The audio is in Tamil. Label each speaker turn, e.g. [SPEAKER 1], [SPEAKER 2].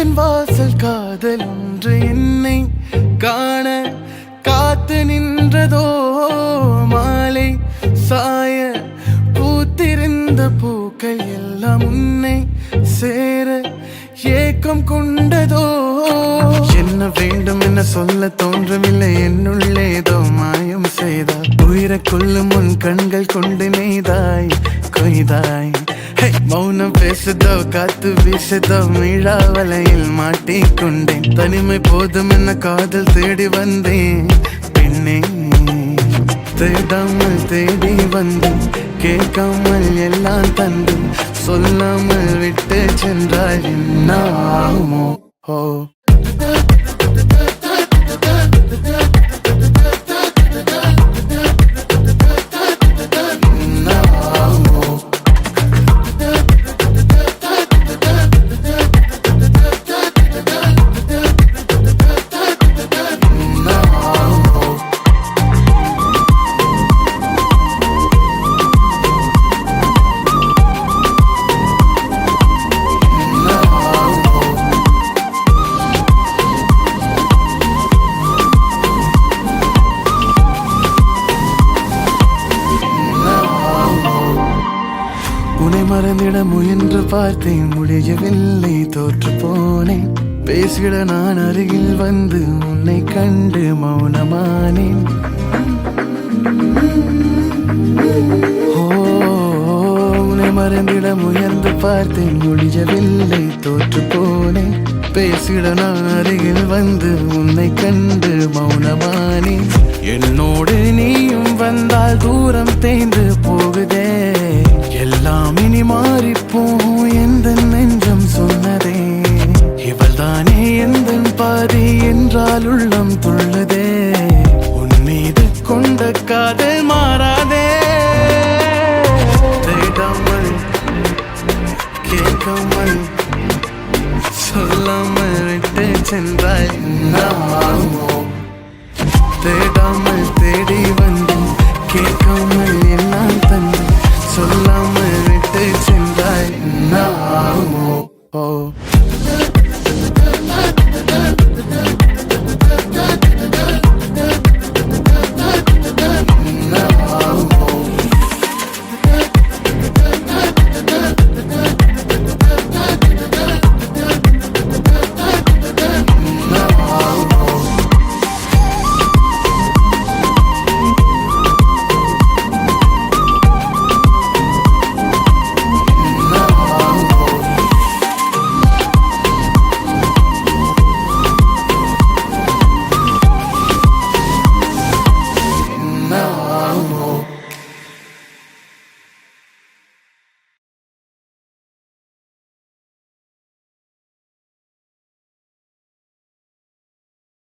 [SPEAKER 1] உந்தன் வாசல் காதல் ஒன்று என்னை காண காத்து நின்றதோ மாலை சாய பூத்திருந்த பூக்கள் எல்லாம் உன்னை சேர ஏக்கம் கொண்டதோ என்ன வேண்டும் என சொல்ல தோன்றவில்லை என்னுள்ளேதோ மாயம் செய்தாய் உயிரை கொள்ளும் உன் கண்கள் கொண்டு நெய்தாய் கொய்தாய் மௌனம் பேசுதோ காத்து வீசுதோ மீழா வலையில் மாட்டிக்கொண்டேன் தனிமை போதும் என காதல் தேடி வந்தேன் பெண்ணே தேடாமல் தேடி வந்து கேட்காமல் எல்லாம் தந்து சொல்லாமல் விட்டு சென்றால் என்னாகுமோ ஓ உன்னை மறந்திட முயன்று பார்த்தேன் முடியவில்லை தோற்று போனேன் பேசிட நான் அருகில் வந்து உன்னை கண்டு மௌனமானேன் உன்னை மறந்திட முயன்று பார்த்தேன் முடியவில்லை தோற்று போனேன் பேசிட நான் அருகில் வந்து உன்னை கண்டு மௌனமானேன் என்னோடு நீயும் வந்தால் தூரம் தேய்ந்து போகுதே எல்லாம் இனி மாறிப்போம் எந்த நெஞ்சம் சொன்னதே இவள் தானே எந்த பாதி என்றால் உள்ளம் துள்ளதே உன் மீது கொண்ட காதல் மாறாதே தேடாமல் கேட்காமல் சொல்லாமல் விட்டு சென்றாய் தேடாமல் தேடி வந்து கேட்காமல்